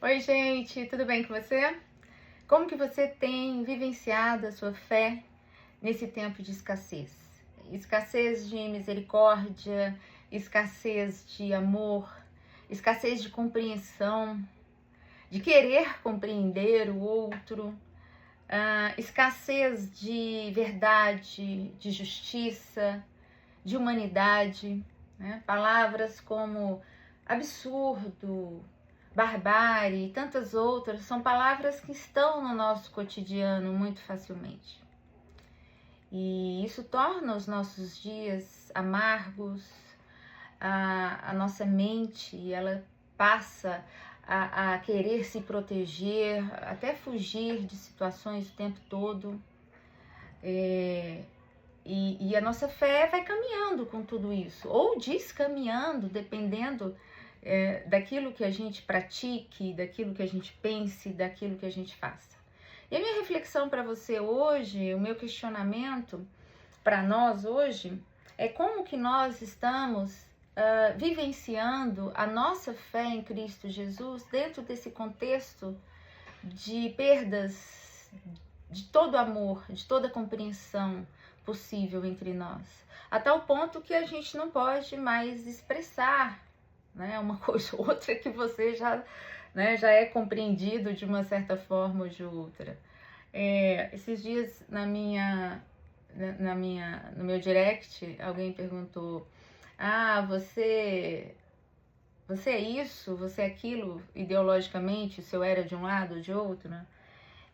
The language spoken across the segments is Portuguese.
Oi, gente, tudo bem com você? Como que você tem vivenciado a sua fé nesse tempo de escassez? Escassez de misericórdia, escassez de amor, escassez de compreensão, de querer compreender o outro, escassez de verdade, de justiça, de humanidade, né? Palavras como absurdo, barbárie e tantas outras são palavras que estão no nosso cotidiano muito facilmente. E isso torna os nossos dias amargos, a nossa mente ela passa a querer se proteger, até fugir de situações o tempo todo. E a nossa fé vai caminhando com tudo isso, ou descaminhando, dependendo daquilo que a gente pratique, daquilo que a gente pense, daquilo que a gente faça. E a minha reflexão para você hoje, o meu questionamento para nós hoje, é como que nós estamos vivenciando a nossa fé em Cristo Jesus dentro desse contexto de perdas de todo amor, de toda compreensão possível entre nós, a tal ponto que a gente não pode mais expressar, né, uma coisa ou outra que você já, né, já é compreendido de uma certa forma ou de outra. Esses dias no meu direct, alguém perguntou: você é isso, você é aquilo ideologicamente, se eu era de um lado ou de outro, né?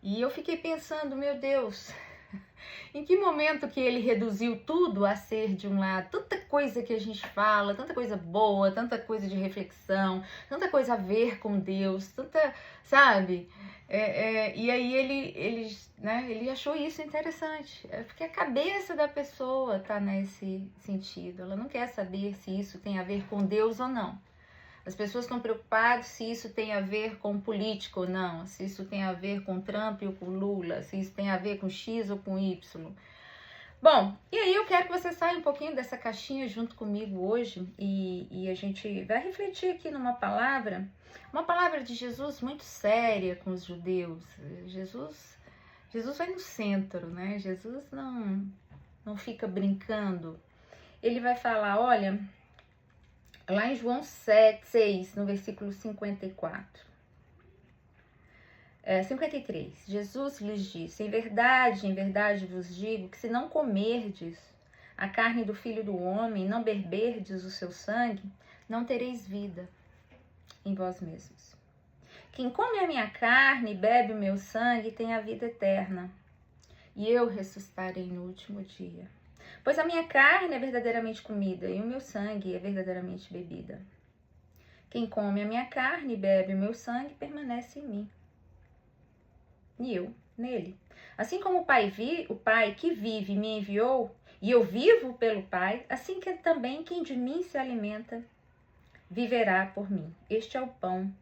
E eu fiquei pensando, meu Deus, em que momento que ele reduziu tudo a ser de um lado? Tanta coisa que a gente fala, tanta coisa boa, tanta coisa de reflexão, tanta coisa a ver com Deus, tanta, sabe? E aí ele achou isso interessante, porque a cabeça da pessoa tá nesse sentido. Ela não quer saber se isso tem a ver com Deus ou não. As pessoas estão preocupadas se isso tem a ver com político ou não, se isso tem a ver com Trump ou com Lula, se isso tem a ver com X ou com Y. Bom, e aí eu quero que você saia um pouquinho dessa caixinha junto comigo hoje e a gente vai refletir aqui numa palavra, uma palavra de Jesus muito séria com os judeus. Jesus vai no centro, né? Jesus não fica brincando. Ele vai falar, olha, lá em João 6, no versículo 54. 53. Jesus lhes disse: em verdade vos digo que se não comerdes a carne do Filho do Homem, não beberdes o seu sangue, não tereis vida em vós mesmos. Quem come a minha carne e bebe o meu sangue tem a vida eterna, e eu ressuscitarei no último dia. Pois a minha carne é verdadeiramente comida e o meu sangue é verdadeiramente bebida. Quem come a minha carne e bebe o meu sangue permanece em mim, e eu nele. Assim como o Pai que vive me enviou, e eu vivo pelo Pai, assim que também quem de mim se alimenta viverá por mim. Este é o pão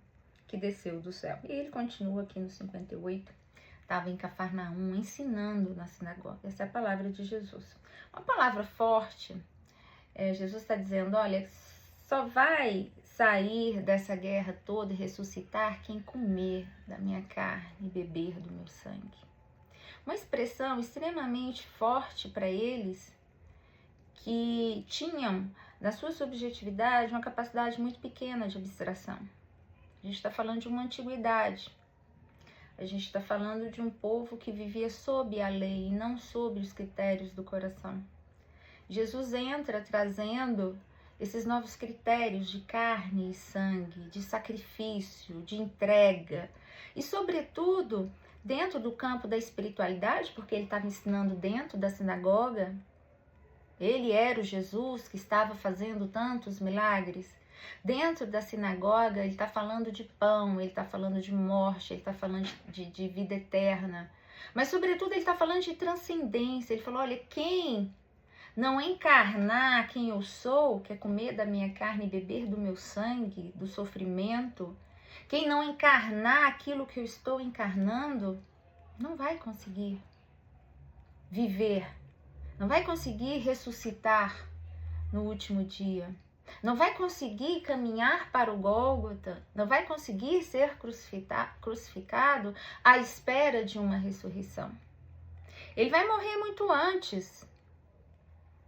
que desceu do céu. E ele continua aqui no 58. Estava em Cafarnaum ensinando na sinagoga. Essa é a palavra de Jesus. Uma palavra forte. Jesus está dizendo, olha, só vai sair dessa guerra toda e ressuscitar quem comer da minha carne e beber do meu sangue. Uma expressão extremamente forte para eles, que tinham, na sua subjetividade, uma capacidade muito pequena de abstração. A gente está falando de uma antiguidade. A gente está falando de um povo que vivia sob a lei e não sob os critérios do coração. Jesus entra trazendo esses novos critérios de carne e sangue, de sacrifício, de entrega e, sobretudo, dentro do campo da espiritualidade, porque ele estava ensinando dentro da sinagoga. Ele era o Jesus que estava fazendo tantos milagres. Dentro da sinagoga, ele está falando de pão, ele está falando de morte, ele está falando de vida eterna. Mas, sobretudo, ele está falando de transcendência. Ele falou, olha, quem não encarnar quem eu sou, que é comer da minha carne e beber do meu sangue, do sofrimento, quem não encarnar aquilo que eu estou encarnando, não vai conseguir viver, não vai conseguir ressuscitar no último dia. não vai conseguir caminhar para o Gólgota, não vai conseguir ser crucificado à espera de uma ressurreição. Ele vai morrer muito antes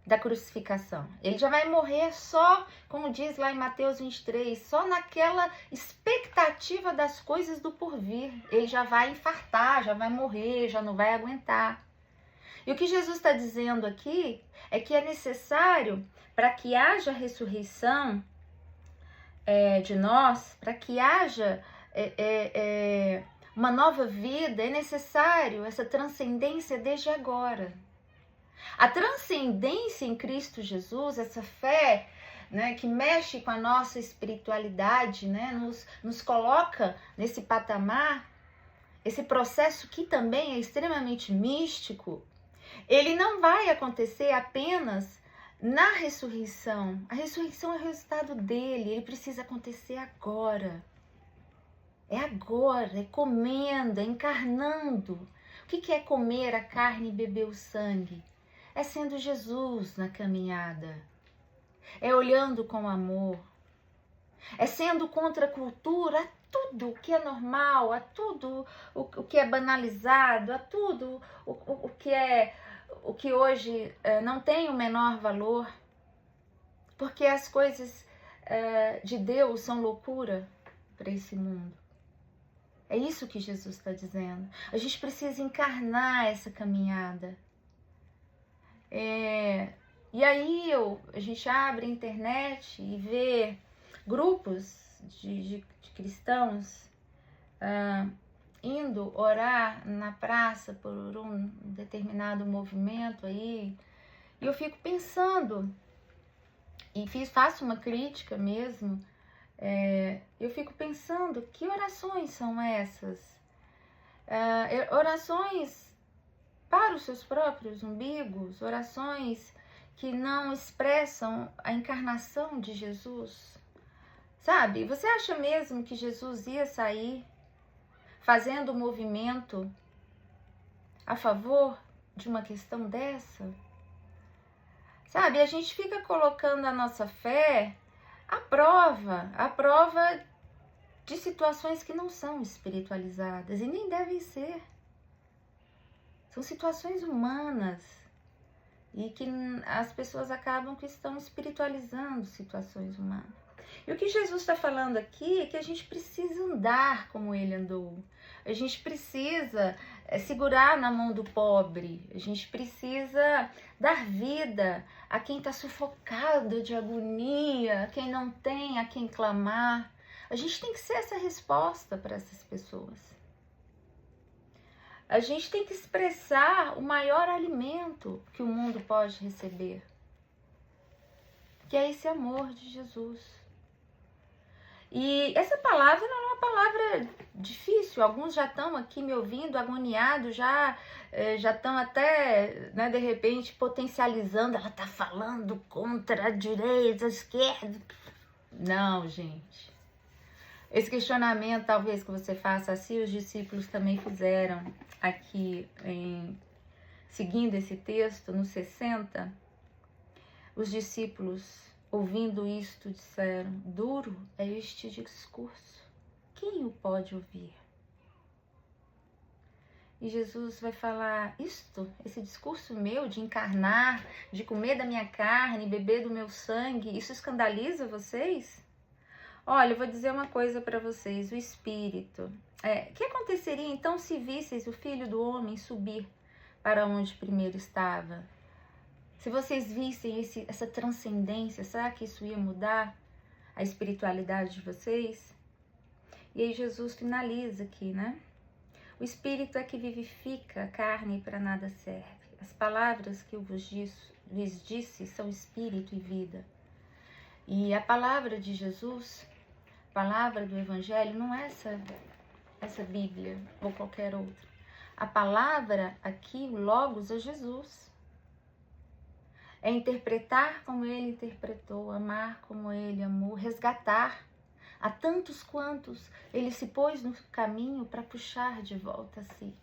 da crucificação. Ele já vai morrer só, como diz lá em Mateus 23, só naquela expectativa das coisas do porvir. Ele já vai infartar, já vai morrer, já não vai aguentar. E o que Jesus está dizendo aqui é que é necessário, para que haja ressurreição de nós, para que haja uma nova vida, é necessário essa transcendência desde agora. A transcendência em Cristo Jesus, essa fé, né, que mexe com a nossa espiritualidade, né, nos coloca nesse patamar, esse processo que também é extremamente místico, ele não vai acontecer apenas na ressurreição. A ressurreição é o resultado dele, ele precisa acontecer agora. É agora, é comendo, é encarnando. O que é comer a carne e beber o sangue? É sendo Jesus na caminhada. É olhando com amor. É sendo contra a cultura, a tudo o que é normal, a tudo o que é banalizado, a tudo o que hoje não tem o menor valor. Porque as coisas de Deus são loucura para esse mundo. É isso que Jesus está dizendo. A gente precisa encarnar essa caminhada. E aí a gente abre a internet e vê grupos de cristãos indo orar na praça por um determinado movimento aí. E eu fico pensando, e faço uma crítica mesmo, eu fico pensando, que orações são essas? Orações para os seus próprios umbigos, orações que não expressam a encarnação de Jesus. Sabe, você acha mesmo que Jesus ia sair fazendo um movimento a favor de uma questão dessa? Sabe, a gente fica colocando a nossa fé à prova de situações que não são espiritualizadas e nem devem ser. São situações humanas e que as pessoas acabam que estão espiritualizando situações humanas. E o que Jesus está falando aqui é que a gente precisa andar como ele andou. A gente precisa segurar na mão do pobre. A gente precisa dar vida a quem está sufocado de agonia, a quem não tem a quem clamar. A gente tem que ser essa resposta para essas pessoas. A gente tem que expressar o maior alimento que o mundo pode receber, que é esse amor de Jesus. E essa palavra não é uma palavra difícil. Alguns já estão aqui me ouvindo, agoniados, já estão até, né, de repente, potencializando. Ela está falando contra a direita, a esquerda. Não, gente. Esse questionamento, talvez, que você faça assim, os discípulos também fizeram aqui, seguindo esse texto, no 60. Os discípulos, ouvindo isto, disseram: duro é este discurso, quem o pode ouvir? E Jesus vai falar: esse discurso meu de encarnar, de comer da minha carne, beber do meu sangue, isso escandaliza vocês? Olha, eu vou dizer uma coisa para vocês, o Espírito. Que aconteceria então se visseis o Filho do Homem subir para onde primeiro estava? Se vocês vissem essa transcendência, será que isso ia mudar a espiritualidade de vocês? E aí Jesus finaliza aqui, né? O Espírito é que vivifica, a carne para nada serve. As palavras que eu lhes disse são Espírito e vida. E a palavra de Jesus, a palavra do Evangelho, não é essa Bíblia ou qualquer outra. A palavra aqui, o Logos, é Jesus. É interpretar como ele interpretou, amar como ele amou, resgatar a tantos quantos ele se pôs no caminho para puxar de volta a si.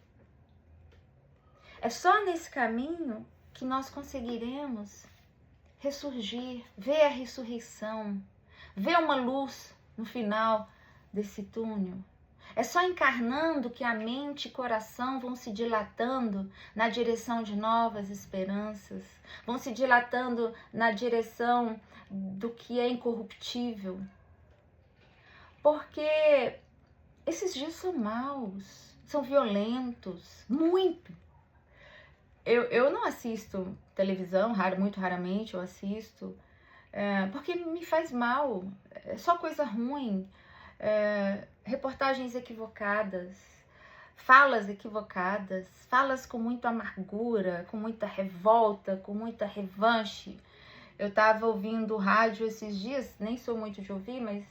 É só nesse caminho que nós conseguiremos ressurgir, ver a ressurreição, ver uma luz no final desse túnel. É só encarnando que a mente e coração vão se dilatando na direção de novas esperanças, vão se dilatando na direção do que é incorruptível. Porque esses dias são maus, são violentos, muito. Eu não assisto televisão, muito raramente eu assisto, porque me faz mal, é só coisa ruim, reportagens equivocadas, falas com muita amargura, com muita revolta, com muita revanche. Eu estava ouvindo rádio esses dias, nem sou muito de ouvir, mas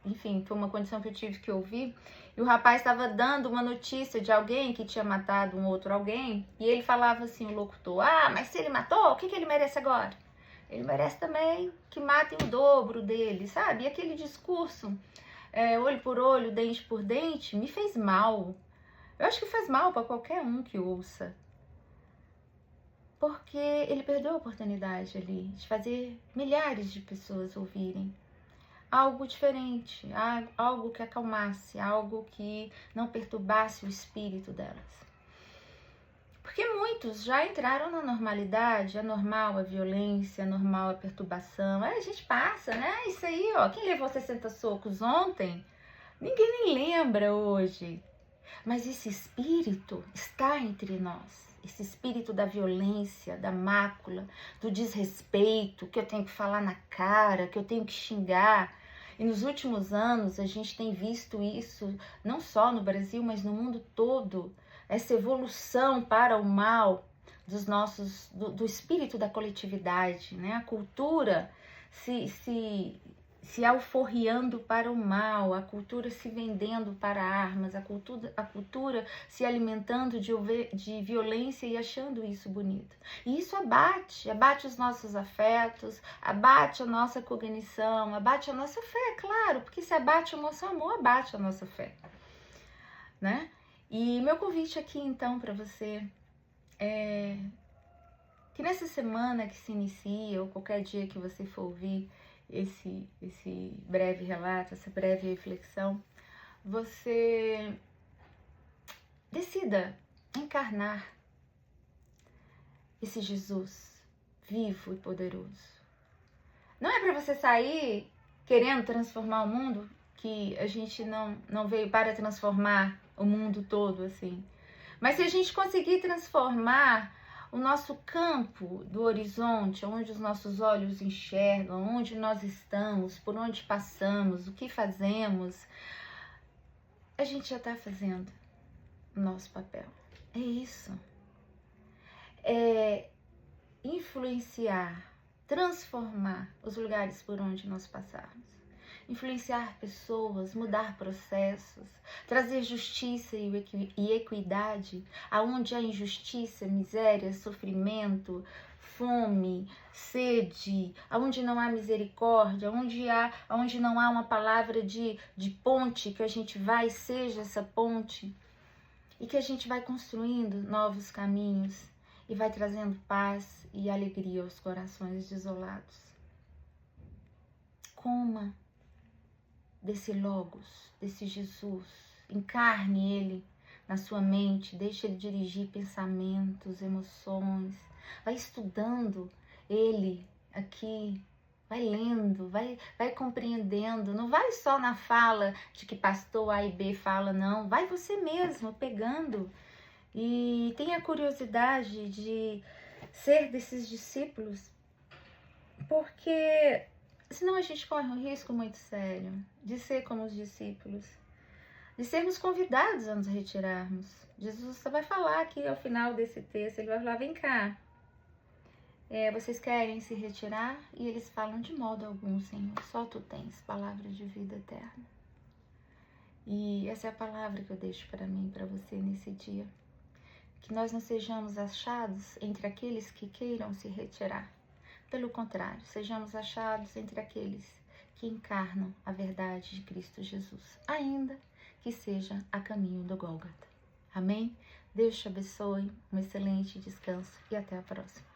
enfim, foi uma condição que eu tive que ouvir, e o rapaz estava dando uma notícia de alguém que tinha matado um outro alguém, e ele falava assim, o locutor, mas se ele matou, o que ele merece agora? Ele merece também que matem o dobro dele, sabe? E aquele discurso, olho por olho, dente por dente, me fez mal. Eu acho que faz mal para qualquer um que ouça. Porque ele perdeu a oportunidade ali de fazer milhares de pessoas ouvirem algo diferente, algo que acalmasse, algo que não perturbasse o espírito delas. Porque muitos já entraram na normalidade, é normal a violência, é normal a perturbação, a gente passa, né? Isso aí, ó, quem levou 60 socos ontem, ninguém nem lembra hoje. Mas esse espírito está entre nós. Esse espírito da violência, da mácula, do desrespeito, que eu tenho que falar na cara, que eu tenho que xingar. E nos últimos anos a gente tem visto isso, não só no Brasil, mas no mundo todo. Essa evolução para o mal do espírito da coletividade, né? A cultura se alforriando para o mal, a cultura se vendendo para armas, a cultura se alimentando de violência e achando isso bonito. E isso abate os nossos afetos, abate a nossa cognição, abate a nossa fé, claro, porque se abate o nosso amor, abate a nossa fé, né? E meu convite aqui então para você é que nessa semana que se inicia, ou qualquer dia que você for ouvir esse breve relato, essa breve reflexão, você decida encarnar esse Jesus vivo e poderoso. Não é para você sair querendo transformar o mundo, que a gente não veio para transformar o mundo todo assim. Mas se a gente conseguir transformar o nosso campo do horizonte, onde os nossos olhos enxergam, onde nós estamos, por onde passamos, o que fazemos, a gente já está fazendo o nosso papel. É isso. É influenciar, transformar os lugares por onde nós passarmos. Influenciar pessoas, mudar processos, trazer justiça e equidade, aonde há injustiça, miséria, sofrimento, fome, sede, aonde não há misericórdia, aonde não há uma palavra de ponte, que a gente vai, seja essa ponte, e que a gente vai construindo novos caminhos e vai trazendo paz e alegria aos corações desolados. Coma desse Logos, desse Jesus, encarne ele na sua mente, deixe ele dirigir pensamentos, emoções, vai estudando ele aqui, vai lendo, vai compreendendo, não vai só na fala de que pastor A e B fala, não, vai você mesmo pegando e tenha curiosidade de ser desses discípulos, porque senão a gente corre um risco muito sério de ser como os discípulos, de sermos convidados a nos retirarmos. Jesus vai falar aqui ao final desse texto, ele vai falar, vem cá, vocês querem se retirar? E eles falam, de modo algum, Senhor, só Tu tens palavra de vida eterna. E essa é a palavra que eu deixo para mim, para você nesse dia. Que nós não sejamos achados entre aqueles que queiram se retirar. Pelo contrário, sejamos achados entre aqueles que encarnam a verdade de Cristo Jesus, ainda que seja a caminho do Gólgota. Amém? Deus te abençoe, um excelente descanso e até a próxima.